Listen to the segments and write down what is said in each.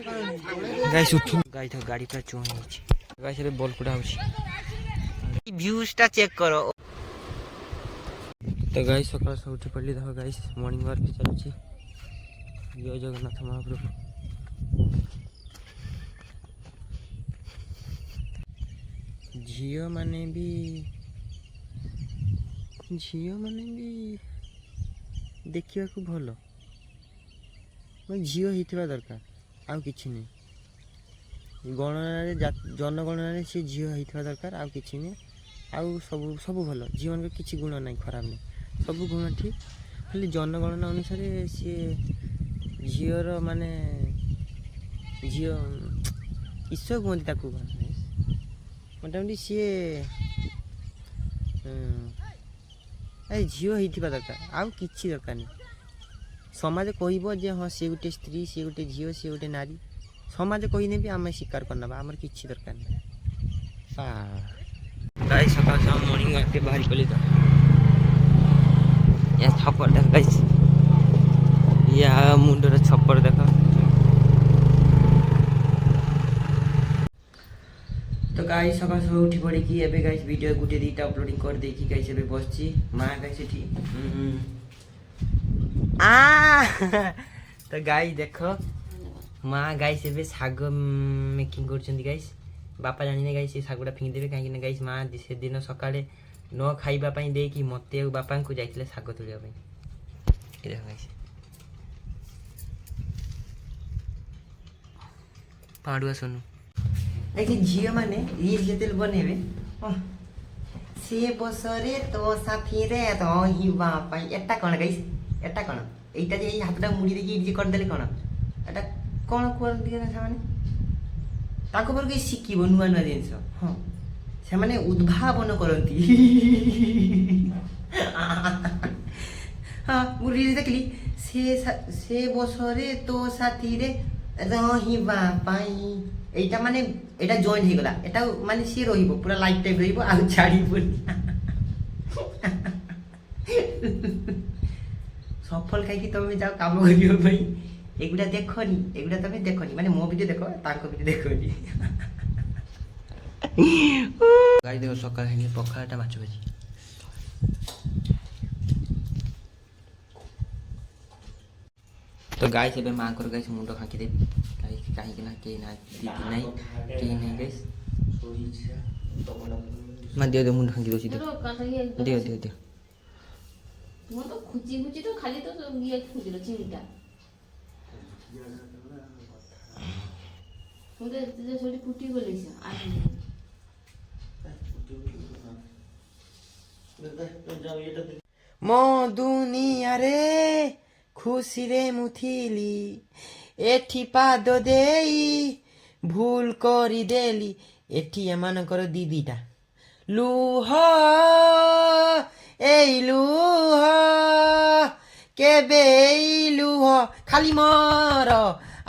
guys उठू guys तो गाड़ी पे चोन होची गाइस ଏବେ ବଲ୍ କୁଡା होची व्यूज टा चेक करो तो गाइस सकाळ से उठी पडली देखो गाइस मॉर्निंग वॉक पे चलुची जय जगन्नाथ महाप्रभु झियो माने भी देखिया को भलो झियो हितवा दरकार आउ किछि नै गणना जनगणना से झील होता दरकार आउ कि आउ सब सब भल जीवन में किसी गुण ना खराब नहीं सब गुण ठीक खाली जनगणना अनुसार सी झीर माने झी ईश्वर कहते मोटामोटी सी झील होता दरकार आउ कि दरकार नहीं समाज कह हाँ सी गोटे स्त्री सी गोटे झील सी गोटे नारी समाज कहने भी आम स्वीकार करना आमर किसी दरकार नहीं गाइस सकाल से मॉर्निंग वॉक पे बाहर पड़े तो या छप्पर देख गाइस या मुंडर छप्पर देख तो गाइस सकाल से उठी पड़ी कि एबे गाइस वीडियो गुटे दीटा अपलोडिंग कर दे कि गाइस एबे बसची मां गाइस एठी तो गाइस देखो माँ गाइस एबे साग मेकिंग कर गाइस बापा जानी गाइस ये सागुटा फिंगी देवे कहीं गाइस माँ से दिन सकाଳେ न खाइबा देकी मत बापा को जाइए साग तोलिया गाइस पाड़ुआ सोनू देखिए झील माने रील जेतेल बनेबे से बसरे तो साथी रे रहिबा पई एटा कोन गाइस एटा कोन एटा जे हाथटा मुड़ी देकी जे कर देले कोन एटा कौन कहते पर शिखब नुआ नुआ जिन हाँ से उद्भावन करती हाँ मुझे देखली से बसरे तो साथी रे रहीबा माने एटा जॉइन हो गला एटा माने सी रहिबो पूरा लाइफ टाइम रहिबो आ छाड़ीबो सफल खाई तुम जाओ काम करने एगुड़ा देखनी एगुड़ा तुम देखनी माने मो वीडियो देखो तांको वीडियो देखनी गाई देखो सकाळ हेनी पखाळटा माछ भाजी तो गाई से माँ को गाइस मुंड खाकी देवी कहीं ना के ना दीदी नहीं के नहीं गाइस मां दियो दे मुंड खाकी दोसी दियो दियो दियो तुम तो खुची खुची तो खाली तो ये खुची लो चिंता मुझे तुझे छोटी फुटी गली से आज मो दुनिया रे खुशी रे मुथिली एठी पाद देई भूल करी देली एठी एमानकर दीदीटा लुह एई लुह केबे लुह खाली मोर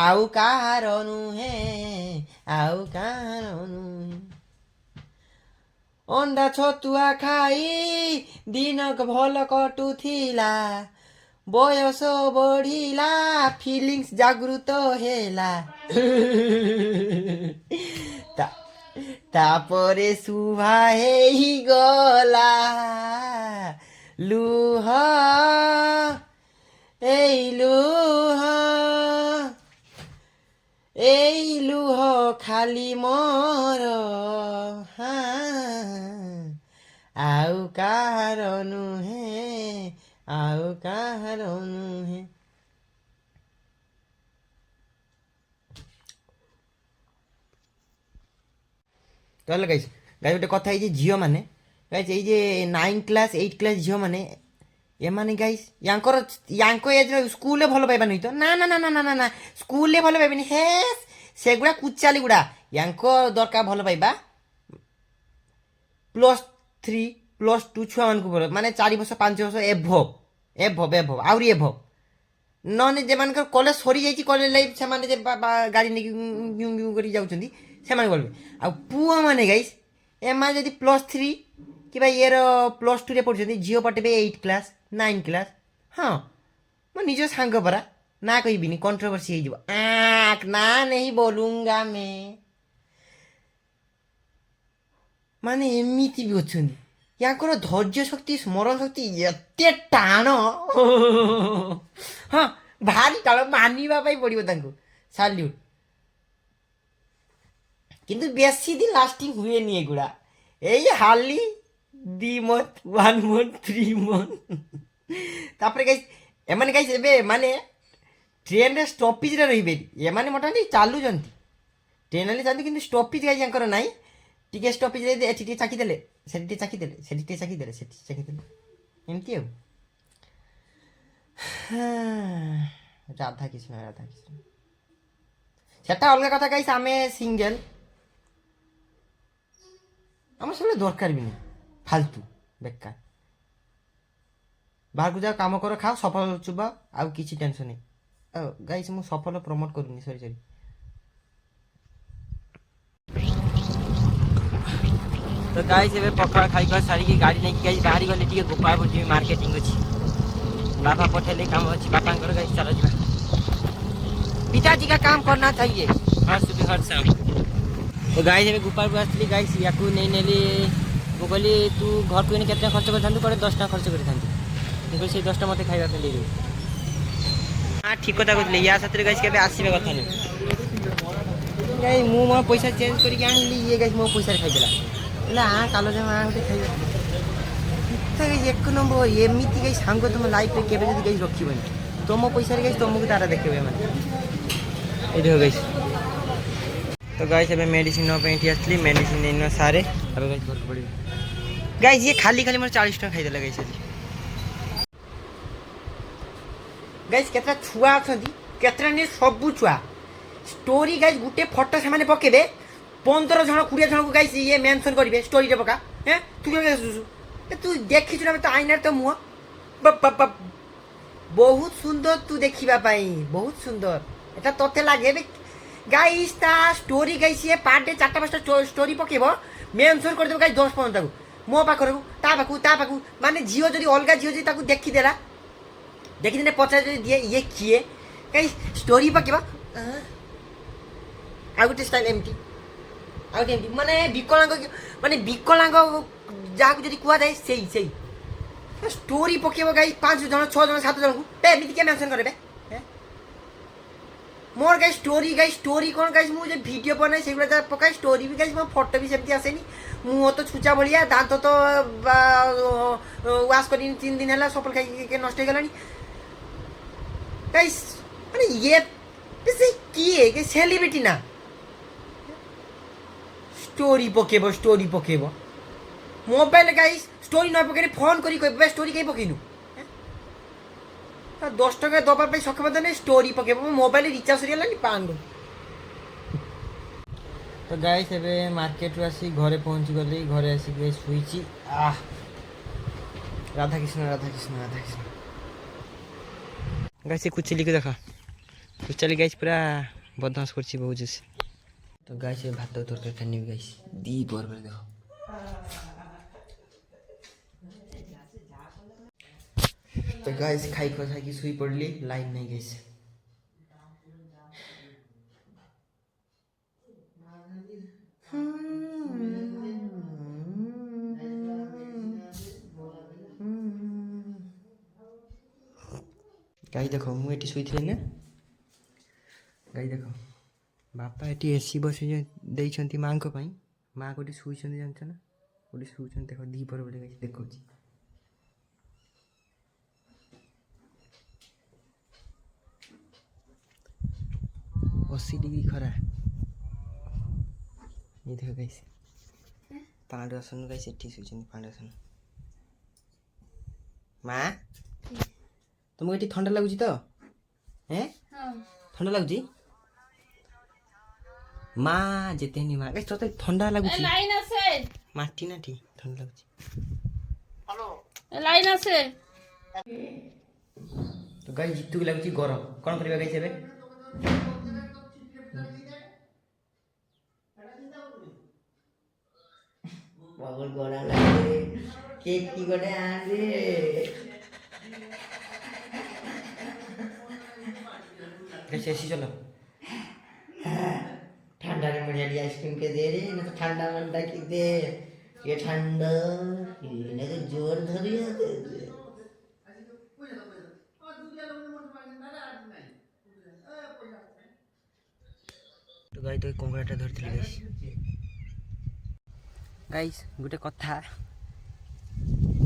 आउ काहार नुहे आउ काहार नुहे अंडा छतुआ खाई दिन भल कटुथिला बयस बढ़िला फिलिंग्स जागृत हेला तापरे सुभा हेई गला लुह एई लुह एई लुह खाली मोर आउ काहार नुहे आउ काहार नुहे चल गाइस गोटे कथा झील मैंने गाइस ये 9 क्लास 8 क्लास झील मैंने ये माने गाइस यांको एज स्कूल भल पाइबा नहीं तो ना ना ना ना ना ना स्कूल भल पाइबा हे सेगुड़ा कुचाली गुड़ा यांको दरकार भल पाइबा +3 +2 छुआ मान को माने 4 वर्ष 5 वर्ष एभव एभव एभव आउरी एभव नने जे मान कॉलेज सरी जाई कॉलेज लाइफ से माने जे गाड़ी ने यूं करी जाउछंदी से माने बोलबे आ पुआ माने गाइस ए माने जदी +3 कि भाई ये +2 रे पढ़ुछंदी झियो पटेबे 8 क्लास 9 क्लास हाँ मो निज सांग परा ना कहबिनी कंट्रोवर्सी हो आँख ना नहीं बोलूंगा मैं माने एमिति भी अछंती याकर धैर्य शक्ति स्मरण शक्ति एते टाण हाँ भारी टाण मानिबा पई पड़िबो तांको साल्यूट किंतु बेसी दिन लास्टिंग हुए नहीं एगुड़ा এই হালি 2 month 1 month 3 month তারপরে গাইস এমানে গাইস এবে মানে ট্রেন রে স্টপেজ রে রহিবে এমানে মোটামুটি চালুଛନ୍ତି ট্রেন রে যাନ୍ତି কিন্তু স্টপেজ গাইস यांकर নাই টিকে স্টপেজ রে এটি টিকে চাকি দেলে সেটি টিকে চাকি দেলে সেটি টিকে চাকি দেলে সেটি চাকি দেলে এমতি ଆଉ রাধা কৃষ্ণ সেটা অলগা কথা গাইস আমি সিঙ্গেল আমার সেগুলো দরকার भी नहीं फालतू बेकार बाहर जाओ काम करो खाओ सफल चुबा आउ किसी टेंशन नहीं गाइस मु सफल प्रमोट करूनी सॉरी सॉरी तो गाइस एबे पकड़ खाई कर सारी की गाड़ी नहीं गाइस बाहरी गले टिके गोपालपुर जी मार्केटिंग अछि बाबा पठेले काम अछि बापा कर गाइस चलो जी पिताजी का काम करना चाहिए हर सुबह हर शाम तो गाइस एबे गोपालपुर आसली गाइस याकू नहीं नेली मु कहली तू घर को केतना खर्च कर थांतु करे 10 टा खर्च कर थांतु मु कहली से 10 टा मते खाइबा पे ले दे हां ठीक कथा कहले या सतरे गाइस केबे आसीबे कथा नहीं गाइस मु मो पैसा चेंज करी के आनली ये गाइस मो पैसा खाइ देला ना कालो जे मा होते खाइबा तो एक नंबर एमिति गाइस सांग तुम लाइफ रे केबे जदी गाइस रखिबनी तो मो पैसा रे गाइस तुमको तारा देखबे माने ए देखो गाइस तो गाइस अबे मेडिसिन पे एठी असली मेडिसिन इन सारे अबे गाइस घर पड़ी गाइस ये खाली खाली मोर 40 टका खाइ देला गाइस गाइस केतना छुआ अछंती केतना ने सब छुआ स्टोरी गाइस गुटे फोटो से माने पकेबे 15 जण 20 जण को गाइस ये मेंशन करिवे स्टोरी रे पका हैं तू देखि छुना तो आईना तो मुह बहुत सुंदर तू देखिबा पाई बहुत सुंदर एटा तोते लागे गाइस ता स्टोरी गाइस ये पार्ट डे 4-5 स्टोरी पकेबो मेंशन कर देबो गाइस 10-15 को मो पाखरु ता पाखु माने जियो जदी अलगा जियो जदी ताकू देखि देला देखि देने पचा जदी दिए ये किए गाइस स्टोरी पकेबो आउट स्टाइल एमटी माने विकलांग जाकू जदी कुआ जाय सेई स्टोरी पकेबो गाइस 5 जण 6 जण 7 जण को पे एमटी के मेंशन करबे मोर गाइस स्टोरी कौन गाइस मुझे वीडियो बनाई सेगुला जा पकाई स्टोरी भी गाइस मो फोटो भी सेमती आसेनी मुंह तो छुचा भलिया दांत तो वाश करी 3 दिन हला सफल खाई के नष्ट हो गलानी गाइस माने ये से की है के सेलिब्रिटी ना स्टोरी पकेबो मोबाइल गाइस स्टोरी न पकेरे फोन करी कोई स्टोरी कई पकेनु 10 टका दबा पे सक्षम ने स्टोरी पकेबो मोबाइल रिचार्ज सरी लानी पांडो तो गाइस एबे मार्केट रो आसी घरे पहुंची गली घरे आसी के सुईची राधा कृष्ण गाइस कुछ लिख देखा कुछ चली गाइस पूरा बदमाश करछि बहुत जैसे तो गाइस ये भात तोरकारी खानी गाइस दी पर देखो तो गाइस खाई खा की सुई पड़ली लाइन नहीं गाइस गाइस देखो मु एटी सुई थिले ना गाइस देखो बापा एटी एसी बसी देइछंती मां को पई मां कोटी सुईछंती जानछ ना कोटी सुईछंती देखो दी पर बोले गाइस देखो 80 डिग्री खरा ये देखो गाइस फाउंडेशन गाइस एठी सुइछन फाउंडेशन मां तुमको एठी ठंडा लागुची तो हैं हां ठंडा लागुची मां जेते नि मां गाइस तोते ठंडा लागुची लाइन আছে माटी ना ठी ठंडा लागुची हेलो लाइन আছে तो गाइस जितु लागुची गरम कोन करबा गाइस एबे पागल गोड़ा लगे केक की गोड़े आने গাইস এসি চলো ঠান্ডা রে মরিয়া দিয়ে আইসক্রিম কে দে রে না তো ঠান্ডা মান্ডা কি দে ये ঠান্ডা না তো জোর ধরিয়া দে তো গাই তো কংগ্রাটা ধরଥିଲି গাইস গাইস গোটে কথা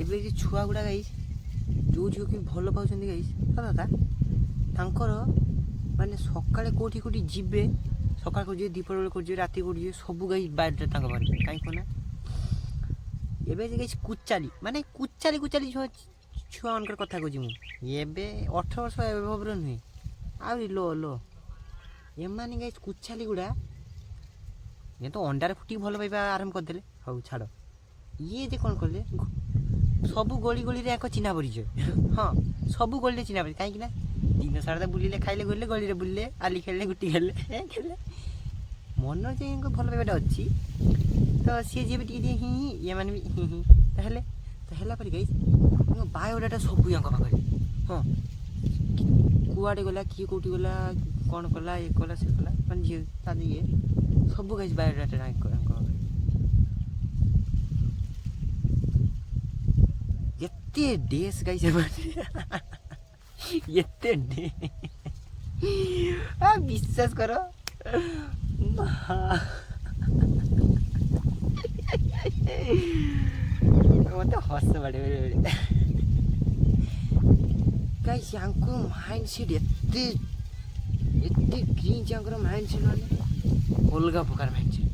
ଏବେ ଯେ ଛୁଆ ଗୁଡ଼ା ଗାଇସ୍ ଯେଉଁ ଝିଅକୁ ଭଲ ପାଉଛନ୍ତି ଗାଇସ୍ କଥା ତାଙ୍କର ମାନେ ସକାଳେ କେଉଁଠି କେଉଁଠି ଯିବେ ସକାଳେ କେଉଁଠି ଯିବେ ଦ୍ୱିପହର ବେଳେ କେଉଁଠି ଯିବେ ରାତି କେଉଁଠି ଯିବେ ସବୁ ଗାଇସ୍ ବାଡ଼ିରେ ତାଙ୍କ ବାଡ଼ିରେ କାହିଁକି ନା ଏବେ ଯେ ଗାଇସ୍ କୁଚାଲି ମାନେ କୁଚାଲି ଛୁଆମାନଙ୍କର କଥା କହୁଛି ମୁଁ ଏବେ 18 ବର୍ଷ ଏଭବର ନୁହେଁ ଆହୁରି ଲୋ ଏମାନେ ଗାଇସ୍ କୁଚାଲି ଗୁଡ଼ା ଇଏ ତ ଅଣ୍ଡାରେ ଫୁଟିକି ଭଲ ପାଇବା ଆରମ୍ଭ କରିଦେଲେ ହଉ ଛାଡ଼ ଇଏ ଯେ କ'ଣ କଲେ ସବୁ ଗଳିରେ ଏକ ଚିହ୍ନା ପରିଚୟ ହଁ ସବୁ ଗଳିରେ ଚିହ୍ନା ପରିଚୟ କାହିଁକି ନା ଦିନ ସାରା ବୁଲିଲେ ଖାଇଲେ ଗଲେ ଗଳିରେ ବୁଲିଲେ ଆଲି ଖେଳିଲେ ଗୁଟି ଖେଳିଲେ ମନର ଯେ ଭଲ ପାଇବାଟା ଅଛି ତ ସିଏ ଯିଏ ବି ଟିକେ ହିଁ ଇଏମାନେ ବି ହିଁ ତାହେଲେ ତ ହେଲା ପରେ ଗାଇସ୍ ବାୟୋଡାଟା ସବୁ ୟାଙ୍କ ପାଖରେ ହଁ କୁଆଡ଼େ ଗଲା କିଏ କେଉଁଠି ଗଲା କ'ଣ କଲା ଏ କଲା ସେ କଲା ମାନେ ଝିଅ ତା ଇଏ ସବୁ ଗାଇସ୍ ବାୟୋଡାଟା ୟାଙ୍କ ପାଖରେ ଏତେ ଡେସ୍ ଗାଇସ୍ ଏତେ ଡେ ବିଶ୍ୱାସ କର ମତେ ହସ ମାଡ଼େ ବେଳେ ଗାଇସ୍ ୟାଙ୍କ ମାଇଣ୍ଡ ସେଟ୍ ଏତେ ଗ୍ରିଞ୍ଚ ୟାଙ୍କର ମାଇଣ୍ଡ ସେଟ୍ ମାନେ ଅଲଗା ପ୍ରକାର ମାଇଣ୍ଡ ସେଟ୍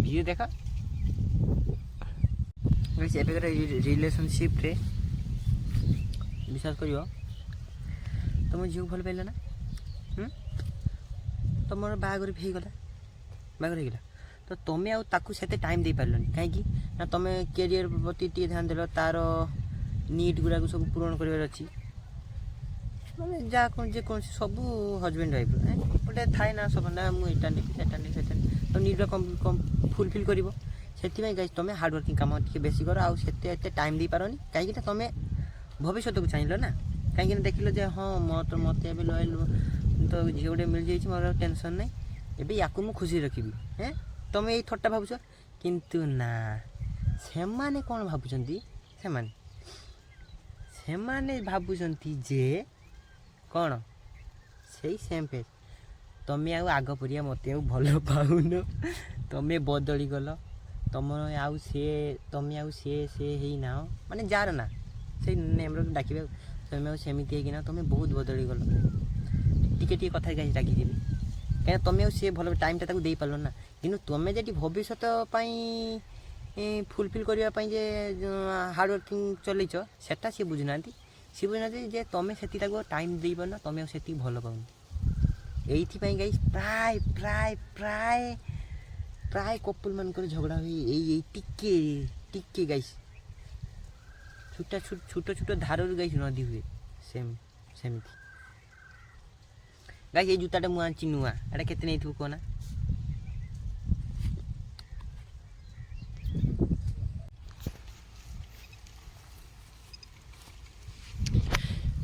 ଭିଡ଼ିଓ ଦେଖ ଏବେକାର ରିଲେସନସିପ୍ରେ ବିଶ୍ୱାସ କରିବ ତୁମ ଝିଅକୁ ଭଲ ପାଇଲ ନା ତୁମର ବାହାଘର ବି ହେଇଗଲା ତ ତୁମେ ଆଉ ତାକୁ ସେତେ ଟାଇମ୍ ଦେଇପାରିଲନି କାହିଁକି ନା ତୁମେ କ୍ୟାରିୟର ପ୍ରତି ଟିକେ ଧ୍ୟାନ ଦେଲ ତା'ର ନିଡ୍ ଗୁଡ଼ାକୁ ସବୁ ପୂରଣ କରିବାର ଅଛି ମାନେ ଯାହା ଯେକୌଣସି ସବୁ ହଜବେଣ୍ଡ ୱାଇଫ୍ର ଗୋଟେ ଥାଏ ନା ସବୁ ନା ମୁଁ ଏଇଟା ନେବି ସେଟା ନେବି ସେଟା ନେବି ତ ନିଡ୍ଟା ଫୁଲଫିଲ୍ କରିବ ସେଥିପାଇଁ ଗାଇସ୍ ତୁମେ ହାର୍ଡ଼ୱାର୍କିଂ କାମ ଟିକେ ବେଶୀ କର ଆଉ ଏତେ ଟାଇମ୍ ଦେଇପାରନି କାହିଁକିନା ତୁମେ ଭବିଷ୍ୟତକୁ ଚାହିଁଲ ନା କାହିଁକିନା ଦେଖିଲ ଯେ ହଁ ମୋତେ ଏବେ ଲୟଲ୍ ତ ଝିଅ ଗୋଟେ ମିଳିଯାଇଛି ମୋର ଟେନସନ୍ ନାହିଁ ଏବେ ୟାକୁ ମୁଁ ଖୁସିରେ ରଖିବି ତୁମେ ଏଇ ଥଟ୍ଟା ଭାବୁଛ କିନ୍ତୁ ନା ସେମାନେ କ'ଣ ଭାବୁଛନ୍ତି ସେମାନେ ଭାବୁଛନ୍ତି ଯେ କ'ଣ ସେଇ ସେମ୍ ପେଜ୍ ତୁମେ ଆଉ ଆଗ ପରିଆ ମୋତେ ଆଉ ଭଲ ପାଉନ ତୁମେ ବଦଳିଗଲ ତୁମର ଆଉ ତୁମେ ଆଉ ସେ ହେଇନାହ ମାନେ ଯାହାର ନା ସେଇ ନେମ୍ର ଡାକିବେ ତୁମେ ଆଉ ସେମିତି ହେଇକିନା ତୁମେ ବହୁତ ବଦଳିଗଲ ଟିକେ କଥା ଗାଇସ୍ ଡାକିଯିବି କାହିଁକିନା ତୁମେ ଆଉ ଭଲ ଟାଇମ୍ଟା ତାକୁ ଦେଇପାରିଲ ନା କିନ୍ତୁ ତୁମେ ଯଦି ଭବିଷ୍ୟତ ପାଇଁ ଫୁଲଫିଲ୍ କରିବା ପାଇଁ ଯେ ହାର୍ଡ଼ୱାର୍କିଂ ଚଲେଇଛ ସେଟା ସିଏ ବୁଝୁନାହାନ୍ତି ଯେ ତୁମେ ସେତିକି ତାକୁ ଟାଇମ୍ ଦେଇପାରୁନ ତୁମେ ଆଉ ସେତିକି ଭଲ ପାଉନ ଏଇଥିପାଇଁ ଗାଇସ୍ ପ୍ରାୟ କପୁଲ ମାନଙ୍କର ଝଗଡ଼ା ହୁଏ ଏଇ ଟିକେ ଗାଇସ୍ ଛୋଟ ଧାରରୁ ଗାଇସ୍ ନଦୀ ହୁଏ ସେମିତି ଗାଇସ୍ ଏଇ ଜୁତାଟା ମୁଁ ଆଣିଛି ନୂଆ ଏଇଟା କେତେ ନେଇଥିବୁ କହ ନା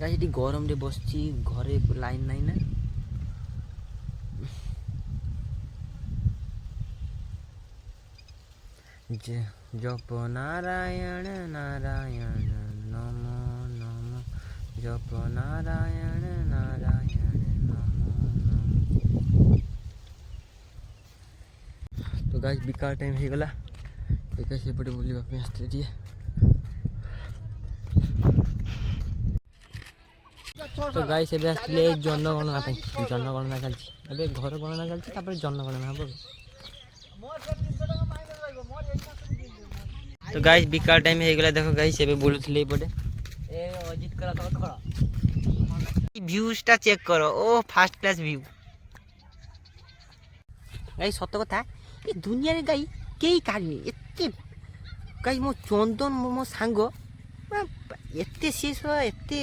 ଗାଇସ୍ ଏଠି ଗରମରେ ବସିଛି ଘରେ ଲାଇନ୍ ନାହିଁ ନା जप नारायण नारायण नमो नमो जप नारायण नारायण नमो नमो तो गाइस बिकार टाइम हो गला देखा सेपटे बुलवा आसते टे तो गाइस एबे आसले जनगणना चलती एबे घर गणना चलती जनगणना हम तो गाइस बिकार टाइम हो गला देखो गाइस एबे बोलुथले एपटे ए अजित करा तो खड़ा व्यूजटा चेक करो ओ फर्स्ट क्लास व्यू गाइस सत कथा ए दुनिया रे गाई केई काढनी एते गाइस मो चंदन मो सांग एते शेष एते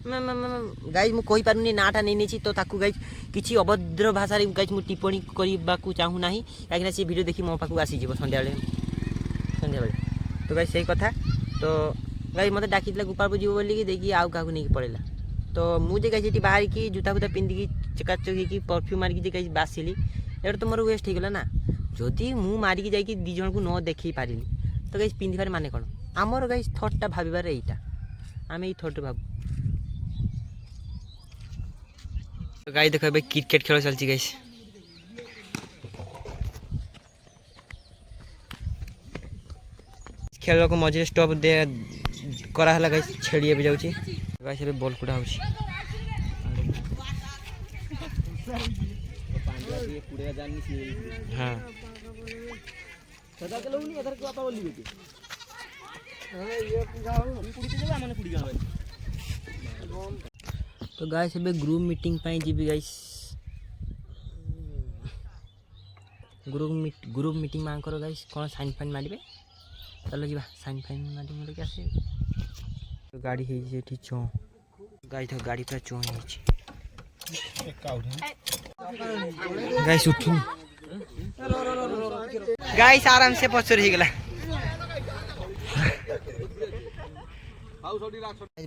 गाइस मु कहि पारुनी नाटा नै नेछि तो ताकू गाइस किछि अभद्र भाषा रे गाइस मु टिप्पणी करबाकू चाहू नाही काहे से वीडियो देखि मो पाकू आसी जीवो संध्या बेले तो गाइस सही कथा तो गाइस मते डाकितला गोपालपुर जीवो बोली कि देखि आउ काकू नै पड़ेला तो मुझे गाइस बाहर की जूता फुता पिंधिकी चकाचक होगी परफ्यूम मारिकी गाइस बासिली एटा तो मोर वेस्ट हो गला ना जदि मु मारिकी जाइकी दी जन को न देखी पारिली तो गाइस पिंधिबार माने कोन आमर गाइस थॉटटा भाबिबार एटा आमे ई थॉट भाब तो गाइस देखो बे क्रिकेट खेल चलची गाइस खेल को मझे स्टॉप दे करा हला गाइस छेड़िए भी जाउची गाइस बे बॉल कुडा होची हां सदा के लोग नहीं इधर को आता बोली बेटी ये कुड़ी से जा माने कुड़ी गावे तो गाइस बे ग्रुप मीटिंग पाई जीबी गाइस ग्रुप मीटिंग मान करो गाइस कोन साइन फाइन मारिबे चलो जीवा साइन फाइन मारी मोर के आसे तो गाड़ी हे जे ठी चो गाइस तो गाड़ी पूरा चो हे छी गाइस उठू गाइस आराम से पचर ही गेला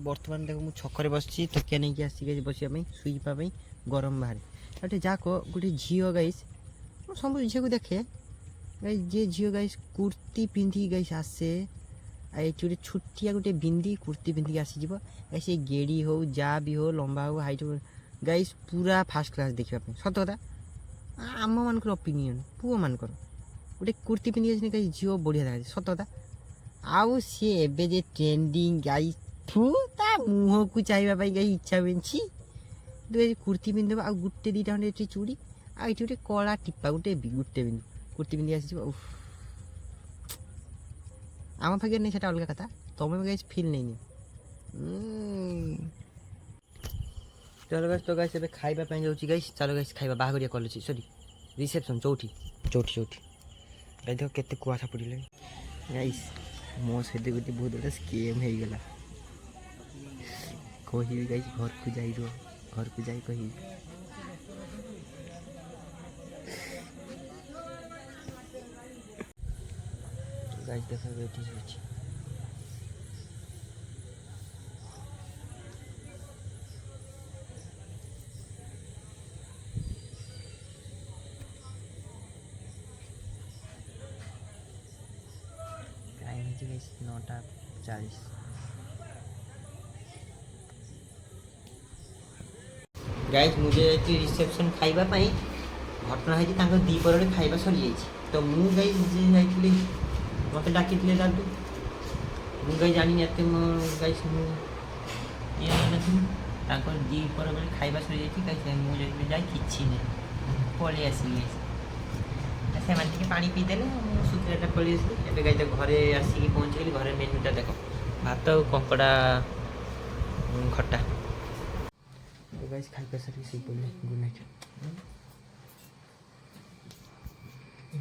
बर्तमान देखो मु छकरे बसची तकिया नहीं कि आसी गाइस बसिया में सुई पा में गरम बाहर एटे जाको गुटी झियो गाइस मु सब झियो को देखे गाइस जे झियो गाइस कुर्ती पिंधी गाइस आसे आई चुटे छुटिया गुटे बिंदी कुर्ती पिंधी आसी जीवो गाइस ये गेडी हो जा भी हो लंबा हो हाइट हो गाइस पूरा फास्ट क्लास देखिबा पे सत कथा आम मानकर ओपिनियन पुओ मानकर गोटे कुर्ती पिंधि आसी गाइस झियो बढ़िया लागे सत कथा आउ सी एबे जे ट्रेंडिंग गाइस थू ता मुह को चाहिबा पाई गाइस इच्छा बेंची दे कुर्ती पिंधबा आ गुटे दीटा हंडे चूड़ी आ इटी गोटे कला टिपा गुटे बिंदु कुर्ती पिंधि आसी उफ आम भाग्य नहीं सेटा अलग कथा तमे गाइस फील नहीं चलो गाइस तो गाइस एबे खाइबा पे जाउची गाइस चलो गाइस खाइबा बाहागरिया कॉलेज सॉरी रिसेप्शन चौठी गाइस देखो केते कुआसा पड़िले गाइस मो सहित गोटे बहुत बड़ा स्केम हो गला कही गाइस घर को जाई कही गाइस देखो बेटी छी गाइस 9:40 गाइस मुझे रिसेप्शन खाइबा पाई घटना है तांको दी पर खाइबा सरी जाई तो मु गाइस जे जाइतली मते डाकितले दादू मु गाइस जानि एते म गाइस मु ये नथि तांको दी पर खाइबा सरी जाई गाइस मु जे जाई किछि नै पळे आसी गाइस से मान के पानी पी देले सुखरेटा पळे आसी एबे गाइस तो घरे आसी के पहुंच गेली घरे मेन्यूटा देखो भात कंकड़ा खट्टा तो गाइस खाइ के सरी से बोले गुड नाइट